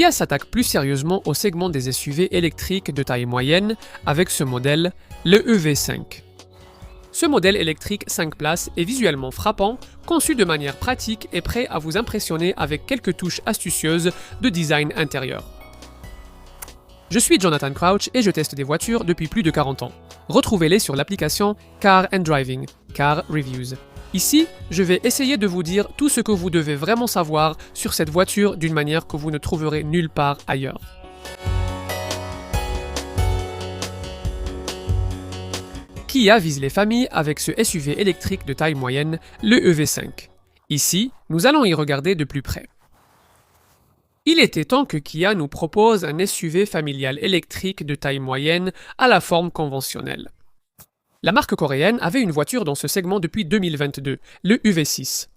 Kia s'attaque plus sérieusement au segment des SUV électriques de taille moyenne avec ce modèle, le EV5. Ce modèle électrique 5 places est visuellement frappant, conçu de manière pratique et prêt à vous impressionner avec quelques touches astucieuses de design intérieur. Je suis Jonathan Crouch et je teste des voitures depuis plus de 40 ans. Retrouvez-les sur l'application Car and Driving, Car Reviews. Ici, je vais essayer de vous dire tout ce que vous devez vraiment savoir sur cette voiture d'une manière que vous ne trouverez nulle part ailleurs. Kia vise les familles avec ce SUV électrique de taille moyenne, le EV5. Ici, nous allons y regarder de plus près. Il était temps que Kia nous propose un SUV familial électrique de taille moyenne à la forme conventionnelle. La marque coréenne avait une voiture dans ce segment depuis 2022, le EV6.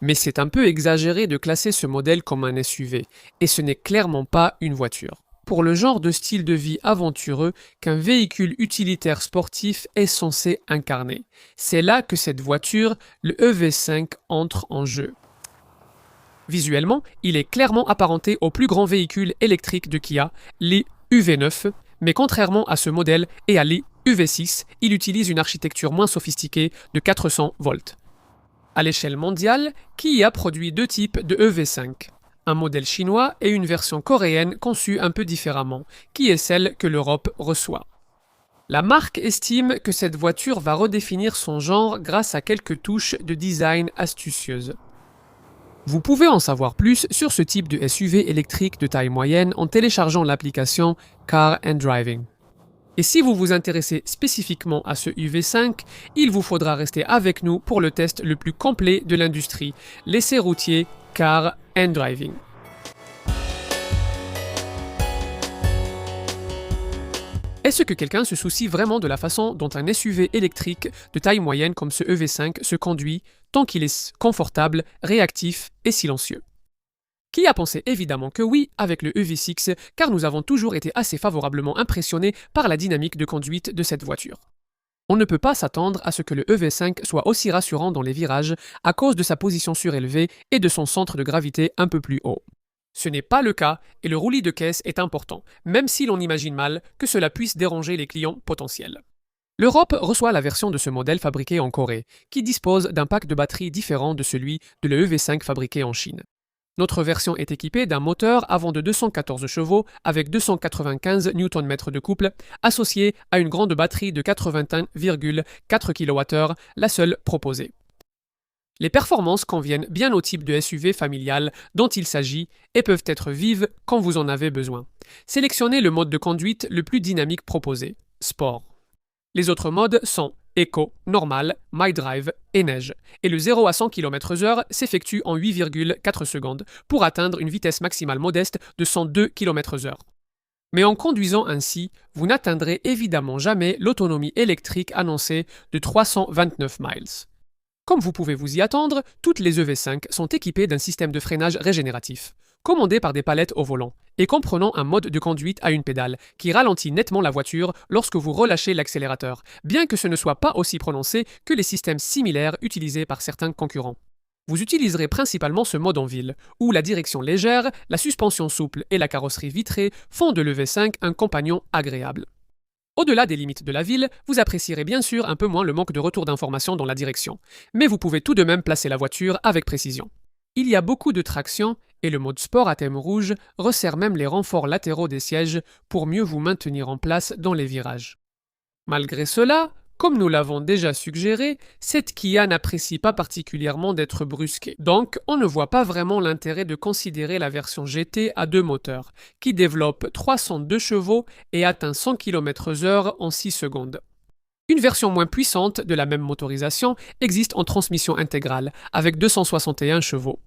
Mais c'est un peu exagéré de classer ce modèle comme un SUV, et ce n'est clairement pas une voiture. Pour le genre de style de vie aventureux qu'un véhicule utilitaire sportif est censé incarner. C'est là que cette voiture, le EV5, entre en jeu. Visuellement, il est clairement apparenté au plus grand véhicule électrique de Kia, les UV9, mais contrairement à ce modèle et à les UV6, il utilise une architecture moins sophistiquée de 400 volts. À l'échelle mondiale, Kia produit deux types de EV5, un modèle chinois et une version coréenne conçue un peu différemment, qui est celle que l'Europe reçoit. La marque estime que cette voiture va redéfinir son genre grâce à quelques touches de design astucieuses. Vous pouvez en savoir plus sur ce type de SUV électrique de taille moyenne en téléchargeant l'application Car and Driving. Et si vous vous intéressez spécifiquement à ce EV5, il vous faudra rester avec nous pour le test le plus complet de l'industrie, l'essai routier Car and Driving. Est-ce que quelqu'un se soucie vraiment de la façon dont un SUV électrique de taille moyenne comme ce EV5 se conduit tant qu'il est confortable, réactif et silencieux? Qui a pensé évidemment que oui avec le EV6 car nous avons toujours été assez favorablement impressionnés par la dynamique de conduite de cette voiture. On ne peut pas s'attendre à ce que le EV5 soit aussi rassurant dans les virages à cause de sa position surélevée et de son centre de gravité un peu plus haut. Ce n'est pas le cas et le roulis de caisse est important, même si l'on imagine mal que cela puisse déranger les clients potentiels. L'Europe reçoit la version de ce modèle fabriqué en Corée, qui dispose d'un pack de batterie différent de celui de l'EV5 fabriqué en Chine. Notre version est équipée d'un moteur avant de 214 chevaux avec 295 Nm de couple, associé à une grande batterie de 81,4 kWh, la seule proposée. Les performances conviennent bien au type de SUV familial dont il s'agit et peuvent être vives quand vous en avez besoin. Sélectionnez le mode de conduite le plus dynamique proposé, Sport. Les autres modes sont Eco, Normal, My Drive et Neige. Et le 0 à 100 km/h s'effectue en 8,4 secondes pour atteindre une vitesse maximale modeste de 102 km/h. Mais en conduisant ainsi, vous n'atteindrez évidemment jamais l'autonomie électrique annoncée de 329 miles. Comme vous pouvez vous y attendre, toutes les EV5 sont équipées d'un système de freinage régénératif, commandé par des palettes au volant, et comprenant un mode de conduite à une pédale, qui ralentit nettement la voiture lorsque vous relâchez l'accélérateur, bien que ce ne soit pas aussi prononcé que les systèmes similaires utilisés par certains concurrents. Vous utiliserez principalement ce mode en ville, où la direction légère, la suspension souple et la carrosserie vitrée font de l'EV5 un compagnon agréable. Au-delà des limites de la ville, vous apprécierez bien sûr un peu moins le manque de retour d'informations dans la direction, mais vous pouvez tout de même placer la voiture avec précision. Il y a beaucoup de traction et le mode sport à thème rouge resserre même les renforts latéraux des sièges pour mieux vous maintenir en place dans les virages. Malgré cela, comme nous l'avons déjà suggéré, cette Kia n'apprécie pas particulièrement d'être brusquée. Donc, on ne voit pas vraiment l'intérêt de considérer la version GT à deux moteurs, qui développe 302 chevaux et atteint 100 km/h en 6 secondes. Une version moins puissante de la même motorisation existe en transmission intégrale, avec 261 chevaux.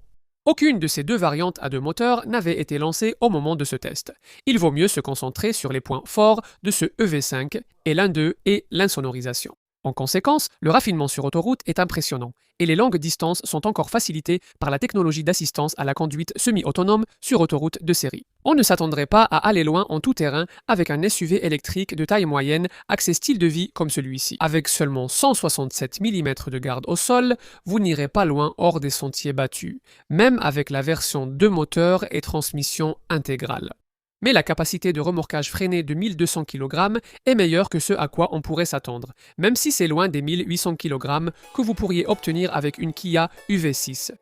Aucune de ces deux variantes à deux moteurs n'avait été lancée au moment de ce test. Il vaut mieux se concentrer sur les points forts de ce EV5, et l'un d'eux est l'insonorisation. En conséquence, le raffinement sur autoroute est impressionnant et les longues distances sont encore facilitées par la technologie d'assistance à la conduite semi-autonome sur autoroute de série. On ne s'attendrait pas à aller loin en tout terrain avec un SUV électrique de taille moyenne axé style de vie comme celui-ci. Avec seulement 167 mm de garde au sol, vous n'irez pas loin hors des sentiers battus, même avec la version 2 moteurs et transmission intégrale. Mais la capacité de remorquage freiné de 1200 kg est meilleure que ce à quoi on pourrait s'attendre, même si c'est loin des 1800 kg que vous pourriez obtenir avec une Kia UV6.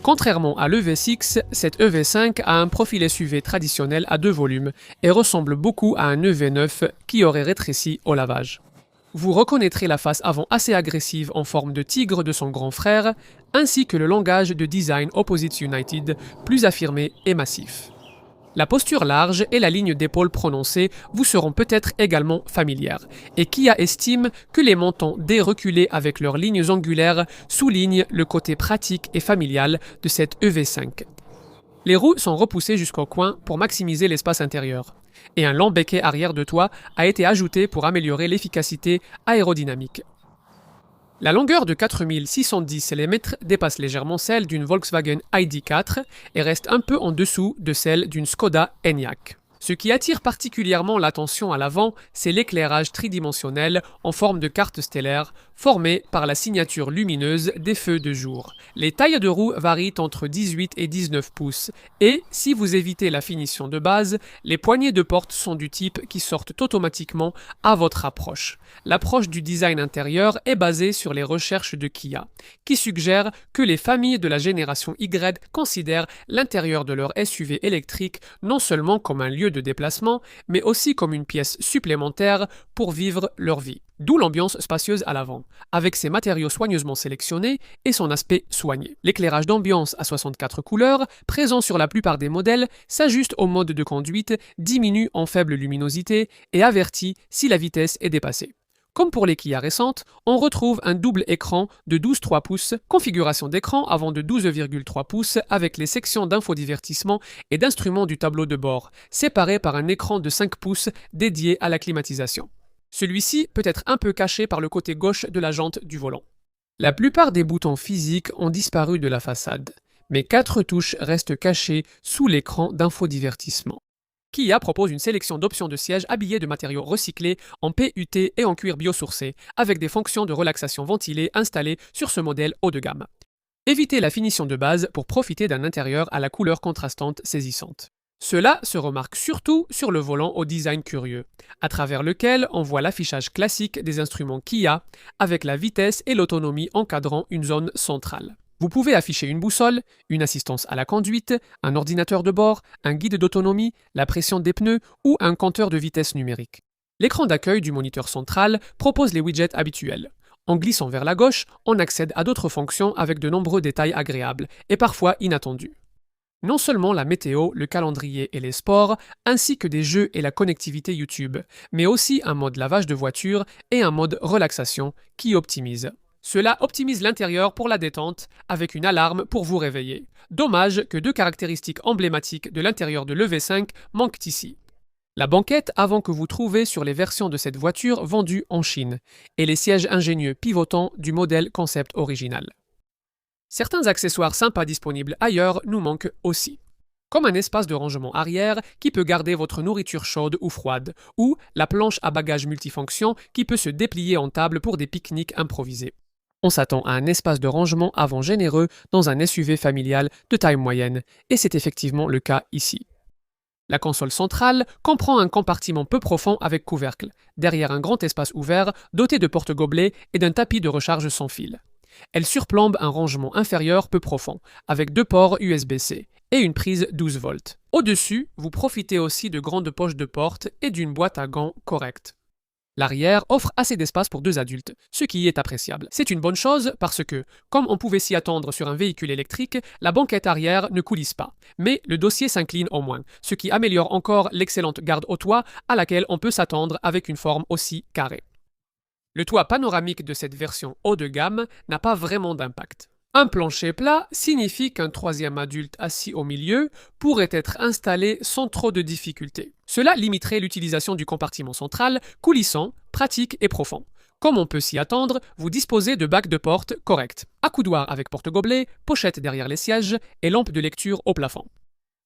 Contrairement à l'EV6, cette EV5 a un profil SUV traditionnel à 2 volumes et ressemble beaucoup à un EV9 qui aurait rétréci au lavage. Vous reconnaîtrez la face avant assez agressive en forme de tigre de son grand frère, ainsi que le langage de design Opposites United, plus affirmé et massif. La posture large et la ligne d'épaule prononcée vous seront peut-être également familières, et Kia estime que les montants déreculés avec leurs lignes angulaires soulignent le côté pratique et familial de cette EV5. Les roues sont repoussées jusqu'au coin pour maximiser l'espace intérieur, et un long becquet arrière de toit a été ajouté pour améliorer l'efficacité aérodynamique. La longueur de 4610 mm dépasse légèrement celle d'une Volkswagen ID.4 et reste un peu en dessous de celle d'une Skoda Enyaq. Ce qui attire particulièrement l'attention à l'avant, c'est l'éclairage tridimensionnel en forme de carte stellaire formé par la signature lumineuse des feux de jour. Les tailles de roues varient entre 18 et 19 pouces et, si vous évitez la finition de base, les poignées de porte sont du type qui sortent automatiquement à votre approche. L'approche du design intérieur est basée sur les recherches de Kia, qui suggèrent que les familles de la génération Y considèrent l'intérieur de leur SUV électrique non seulement comme un lieu de déplacement, mais aussi comme une pièce supplémentaire pour vivre leur vie. D'où l'ambiance spacieuse à l'avant, avec ses matériaux soigneusement sélectionnés et son aspect soigné. L'éclairage d'ambiance à 64 couleurs, présent sur la plupart des modèles, s'ajuste au mode de conduite, diminue en faible luminosité et avertit si la vitesse est dépassée. Comme pour les Kia récentes, on retrouve un double écran de 12,3 pouces, configuration d'écran avant de 12,3 pouces avec les sections d'infodivertissement et d'instruments du tableau de bord, séparés par un écran de 5 pouces dédié à la climatisation. Celui-ci peut être un peu caché par le côté gauche de la jante du volant. La plupart des boutons physiques ont disparu de la façade, mais 4 touches restent cachées sous l'écran d'infodivertissement. Kia propose une sélection d'options de sièges habillées de matériaux recyclés en PUT et en cuir biosourcé, avec des fonctions de relaxation ventilée installées sur ce modèle haut de gamme. Évitez la finition de base pour profiter d'un intérieur à la couleur contrastante saisissante. Cela se remarque surtout sur le volant au design curieux, à travers lequel on voit l'affichage classique des instruments Kia, avec la vitesse et l'autonomie encadrant une zone centrale. Vous pouvez afficher une boussole, une assistance à la conduite, un ordinateur de bord, un guide d'autonomie, la pression des pneus ou un compteur de vitesse numérique. L'écran d'accueil du moniteur central propose les widgets habituels. En glissant vers la gauche, on accède à d'autres fonctions avec de nombreux détails agréables et parfois inattendus. Non seulement la météo, le calendrier et les sports, ainsi que des jeux et la connectivité YouTube, mais aussi un mode lavage de voiture et un mode relaxation qui optimise. Cela optimise l'intérieur pour la détente avec une alarme pour vous réveiller. Dommage que 2 caractéristiques emblématiques de l'intérieur de l'EV5 manquent ici. La banquette avant que vous trouvez sur les versions de cette voiture vendues en Chine et les sièges ingénieux pivotants du modèle concept original. Certains accessoires sympas disponibles ailleurs nous manquent aussi, comme un espace de rangement arrière qui peut garder votre nourriture chaude ou froide, ou la planche à bagages multifonction qui peut se déplier en table pour des pique-niques improvisés. On s'attend à un espace de rangement avant généreux dans un SUV familial de taille moyenne, et c'est effectivement le cas ici. La console centrale comprend un compartiment peu profond avec couvercle, derrière un grand espace ouvert doté de porte-gobelets et d'un tapis de recharge sans fil. Elle surplombe un rangement inférieur peu profond, avec 2 ports USB-C et une prise 12 volts. Au-dessus, vous profitez aussi de grandes poches de porte et d'une boîte à gants correcte. L'arrière offre assez d'espace pour 2 adultes, ce qui est appréciable. C'est une bonne chose parce que, comme on pouvait s'y attendre sur un véhicule électrique, la banquette arrière ne coulisse pas, mais le dossier s'incline au moins, ce qui améliore encore l'excellente garde au toit à laquelle on peut s'attendre avec une forme aussi carrée. Le toit panoramique de cette version haut de gamme n'a pas vraiment d'impact. Un plancher plat signifie qu'un troisième adulte assis au milieu pourrait être installé sans trop de difficultés. Cela limiterait l'utilisation du compartiment central, coulissant, pratique et profond. Comme on peut s'y attendre, vous disposez de bacs de porte corrects, accoudoirs avec porte-gobelet, pochette derrière les sièges et lampe de lecture au plafond.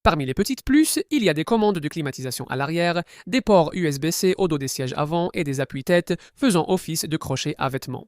Parmi les petites plus, il y a des commandes de climatisation à l'arrière, des ports USB-C au dos des sièges avant et des appuis-têtes faisant office de crochet à vêtements.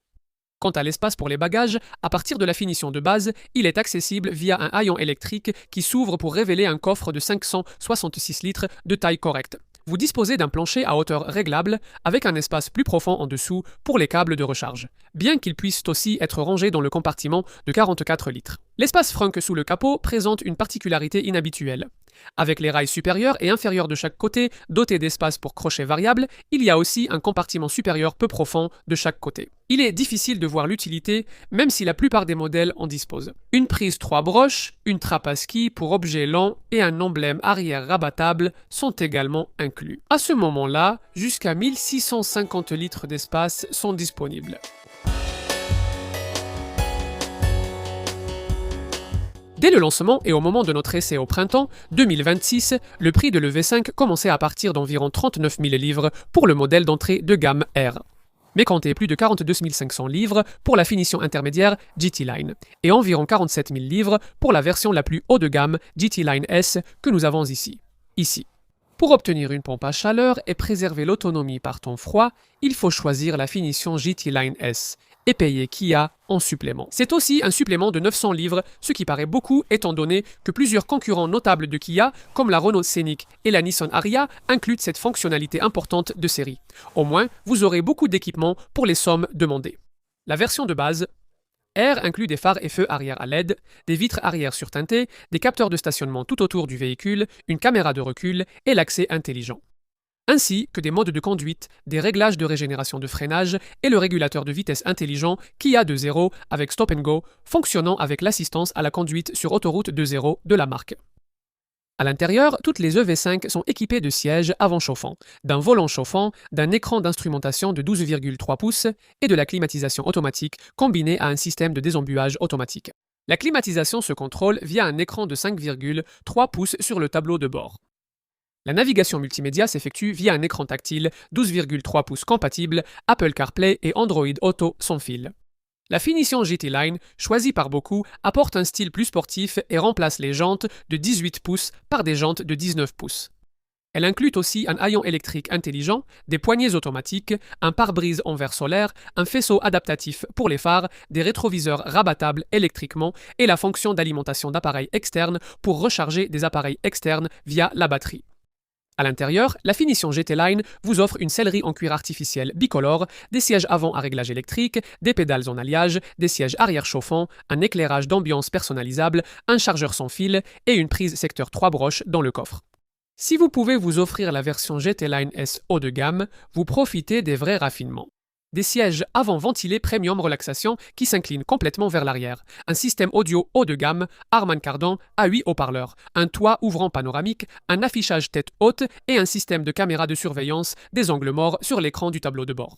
Quant à l'espace pour les bagages, à partir de la finition de base, il est accessible via un haillon électrique qui s'ouvre pour révéler un coffre de 566 litres de taille correcte. Vous disposez d'un plancher à hauteur réglable avec un espace plus profond en dessous pour les câbles de recharge, bien qu'ils puissent aussi être rangés dans le compartiment de 44 litres. L'espace frunk sous le capot présente une particularité inhabituelle. Avec les rails supérieurs et inférieurs de chaque côté dotés d'espace pour crochets variables, il y a aussi un compartiment supérieur peu profond de chaque côté. Il est difficile de voir l'utilité, même si la plupart des modèles en disposent. Une prise 3 broches, une trappe à ski pour objets lents et un emblème arrière rabattable sont également inclus. À ce moment-là, jusqu'à 1650 litres d'espace sont disponibles. Dès le lancement et au moment de notre essai au printemps 2026, le prix de l'EV5 commençait à partir d'environ 39 000 livres pour le modèle d'entrée de gamme R. Mais comptez plus de 42 500 livres pour la finition intermédiaire GT Line et environ 47 000 livres pour la version la plus haut de gamme GT Line S que nous avons ici. Pour obtenir une pompe à chaleur et préserver l'autonomie par temps froid, il faut choisir la finition GT Line S et payer Kia en supplément. C'est aussi un supplément de 900 livres, ce qui paraît beaucoup étant donné que plusieurs concurrents notables de Kia, comme la Renault Scenic et la Nissan Ariya, incluent cette fonctionnalité importante de série. Au moins, vous aurez beaucoup d'équipements pour les sommes demandées. La version de base R inclut des phares et feux arrière à LED, des vitres arrière surteintées, des capteurs de stationnement tout autour du véhicule, une caméra de recul et l'accès intelligent. Ainsi que des modes de conduite, des réglages de régénération de freinage et le régulateur de vitesse intelligent Kia 2.0 avec Stop and Go, fonctionnant avec l'assistance à la conduite sur autoroute 2.0 de la marque. À l'intérieur, toutes les EV5 sont équipées de sièges avant chauffants, d'un volant chauffant, d'un écran d'instrumentation de 12,3 pouces et de la climatisation automatique combinée à un système de désembuage automatique. La climatisation se contrôle via un écran de 5,3 pouces sur le tableau de bord. La navigation multimédia s'effectue via un écran tactile 12,3 pouces compatible Apple CarPlay et Android Auto sans fil. La finition GT Line, choisie par beaucoup, apporte un style plus sportif et remplace les jantes de 18 pouces par des jantes de 19 pouces. Elle inclut aussi un haillon électrique intelligent, des poignées automatiques, un pare-brise en verre solaire, un faisceau adaptatif pour les phares, des rétroviseurs rabattables électriquement et la fonction d'alimentation d'appareils externes pour recharger des appareils externes via la batterie. À l'intérieur, la finition GT Line vous offre une sellerie en cuir artificiel bicolore, des sièges avant à réglage électrique, des pédales en alliage, des sièges arrière chauffants, un éclairage d'ambiance personnalisable, un chargeur sans fil et une prise secteur 3 broches dans le coffre. Si vous pouvez vous offrir la version GT Line S haut de gamme, vous profitez des vrais raffinements. Des sièges avant ventilés premium relaxation qui s'inclinent complètement vers l'arrière, un système audio haut de gamme, Harman Kardon à 8 haut-parleurs, un toit ouvrant panoramique, un affichage tête haute et un système de caméra de surveillance des angles morts sur l'écran du tableau de bord.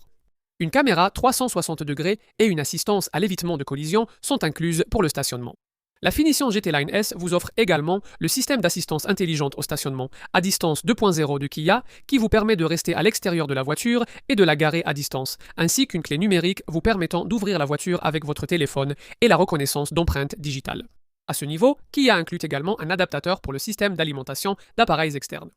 Une caméra 360 degrés et une assistance à l'évitement de collision sont incluses pour le stationnement. La finition GT Line S vous offre également le système d'assistance intelligente au stationnement à distance 2.0 de Kia qui vous permet de rester à l'extérieur de la voiture et de la garer à distance, ainsi qu'une clé numérique vous permettant d'ouvrir la voiture avec votre téléphone et la reconnaissance d'empreintes digitales. À ce niveau, Kia inclut également un adaptateur pour le système d'alimentation d'appareils externes.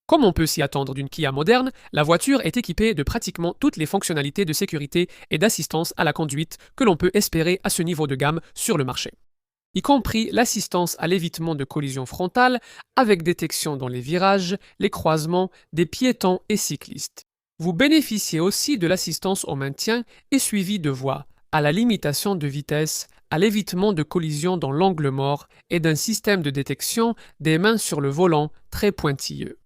Comme on peut s'y attendre d'une Kia moderne, la voiture est équipée de pratiquement toutes les fonctionnalités de sécurité et d'assistance à la conduite que l'on peut espérer à ce niveau de gamme sur le marché, y compris l'assistance à l'évitement de collision frontale avec détection dans les virages, les croisements des piétons et cyclistes. Vous bénéficiez aussi de l'assistance au maintien et suivi de voie, à la limitation de vitesse, à l'évitement de collision dans l'angle mort et d'un système de détection des mains sur le volant très pointilleux.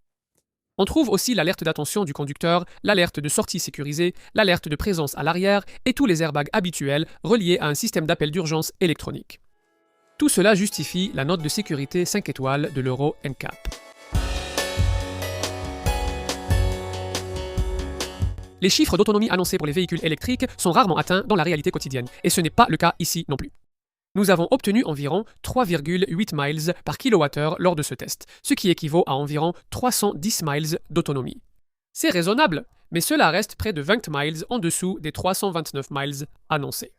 On trouve aussi l'alerte d'attention du conducteur, l'alerte de sortie sécurisée, l'alerte de présence à l'arrière et tous les airbags habituels reliés à un système d'appel d'urgence électronique. Tout cela justifie la note de sécurité 5 étoiles de l'Euro NCAP. Les chiffres d'autonomie annoncés pour les véhicules électriques sont rarement atteints dans la réalité quotidienne, et ce n'est pas le cas ici non plus. Nous avons obtenu environ 3,8 miles par kilowattheure lors de ce test, ce qui équivaut à environ 310 miles d'autonomie. C'est raisonnable, mais cela reste près de 20 miles en dessous des 329 miles annoncés.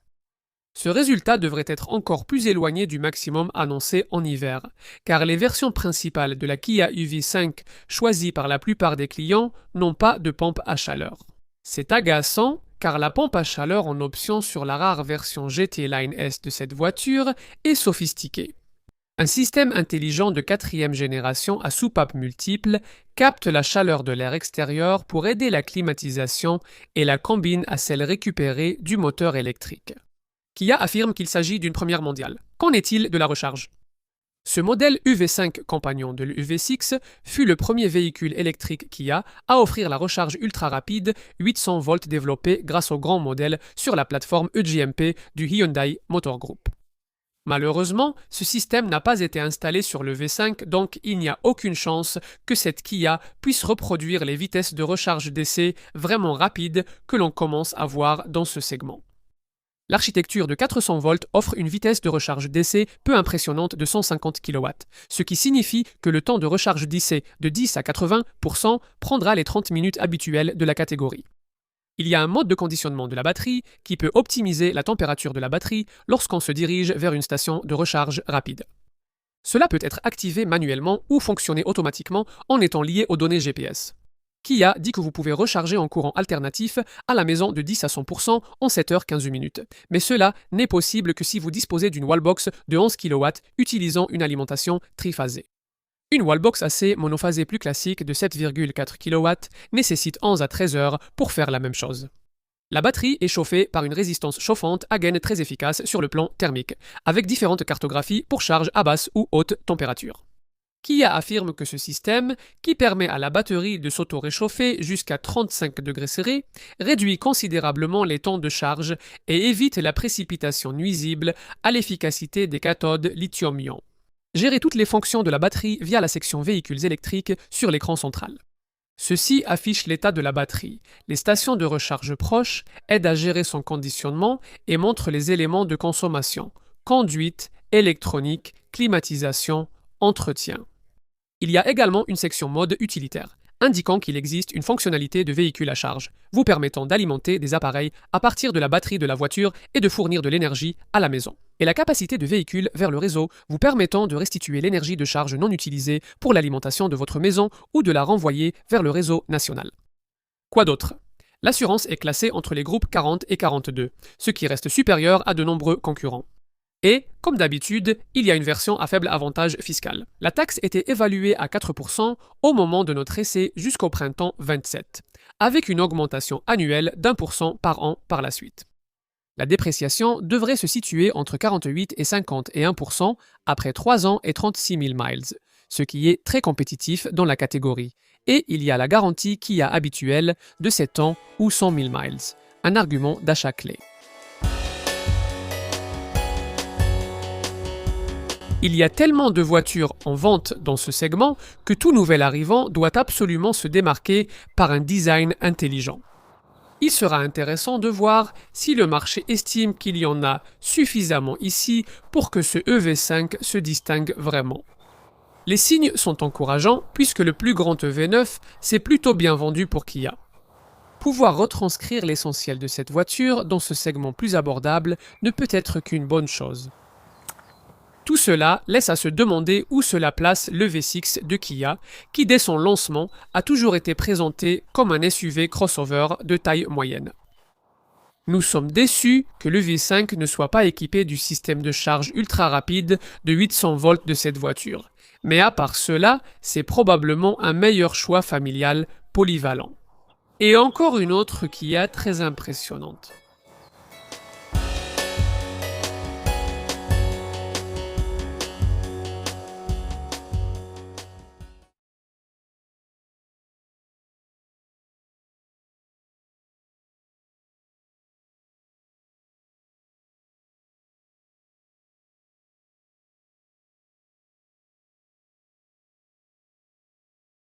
Ce résultat devrait être encore plus éloigné du maximum annoncé en hiver, car les versions principales de la Kia EV5 choisies par la plupart des clients n'ont pas de pompe à chaleur. C'est agaçant, car la pompe à chaleur en option sur la rare version GT Line S de cette voiture est sophistiquée. Un système intelligent de 4e génération à soupape multiple capte la chaleur de l'air extérieur pour aider la climatisation et la combine à celle récupérée du moteur électrique. Kia affirme qu'il s'agit d'une première mondiale. Qu'en est-il de la recharge? Ce modèle EV5 compagnon de l'EV6 fut le premier véhicule électrique Kia à offrir la recharge ultra rapide 800 volts développée grâce au grand modèle sur la plateforme eGMP du Hyundai Motor Group. Malheureusement, ce système n'a pas été installé sur le V5, donc il n'y a aucune chance que cette Kia puisse reproduire les vitesses de recharge d'essai vraiment rapides que l'on commence à voir dans ce segment. L'architecture de 400 volts offre une vitesse de recharge d'essai peu impressionnante de 150 kW, ce qui signifie que le temps de recharge d'essai de 10 à 80% prendra les 30 minutes habituelles de la catégorie. Il y a un mode de conditionnement de la batterie qui peut optimiser la température de la batterie lorsqu'on se dirige vers une station de recharge rapide. Cela peut être activé manuellement ou fonctionner automatiquement en étant lié aux données GPS. Kia dit que vous pouvez recharger en courant alternatif à la maison de 10 à 100% en 7h15 minutes. Mais cela n'est possible que si vous disposez d'une wallbox de 11 kW utilisant une alimentation triphasée. Une wallbox AC monophasée plus classique de 7,4 kW nécessite 11 à 13 heures pour faire la même chose. La batterie est chauffée par une résistance chauffante à gaine très efficace sur le plan thermique, avec différentes cartographies pour charge à basse ou haute température. Kia affirme que ce système, qui permet à la batterie de s'auto-réchauffer jusqu'à 35 degrés serrés, réduit considérablement les temps de charge et évite la précipitation nuisible à l'efficacité des cathodes lithium-ion. Gérez toutes les fonctions de la batterie via la section véhicules électriques sur l'écran central. Ceci affiche l'état de la batterie, les stations de recharge proches, aide à gérer son conditionnement et montre les éléments de consommation, conduite, électronique, climatisation, entretien. Il y a également une section mode utilitaire, indiquant qu'il existe une fonctionnalité de véhicule à charge, vous permettant d'alimenter des appareils à partir de la batterie de la voiture et de fournir de l'énergie à la maison. Et la capacité de véhicule vers le réseau, vous permettant de restituer l'énergie de charge non utilisée pour l'alimentation de votre maison ou de la renvoyer vers le réseau national. Quoi d'autre? L'assurance est classée entre les groupes 40 et 42, ce qui reste supérieur à de nombreux concurrents. Et, comme d'habitude, il y a une version à faible avantage fiscal. La taxe était évaluée à 4% au moment de notre essai jusqu'au printemps 27, avec une augmentation annuelle d'1% par an par la suite. La dépréciation devrait se situer entre 48 et 51% après 3 ans et 36 000 miles, ce qui est très compétitif dans la catégorie. Et il y a la garantie Kia habituelle de 7 ans ou 100 000 miles, un argument d'achat clé. Il y a tellement de voitures en vente dans ce segment que tout nouvel arrivant doit absolument se démarquer par un design intelligent. Il sera intéressant de voir si le marché estime qu'il y en a suffisamment ici pour que ce EV5 se distingue vraiment. Les signes sont encourageants puisque le plus grand EV9 s'est plutôt bien vendu pour Kia. Pouvoir retranscrire l'essentiel de cette voiture dans ce segment plus abordable ne peut être qu'une bonne chose. Tout cela laisse à se demander où cela place le V6 de Kia, qui dès son lancement a toujours été présenté comme un SUV crossover de taille moyenne. Nous sommes déçus que le V5 ne soit pas équipé du système de charge ultra rapide de 800 volts de cette voiture, mais à part cela, c'est probablement un meilleur choix familial polyvalent. Et encore une autre Kia très impressionnante.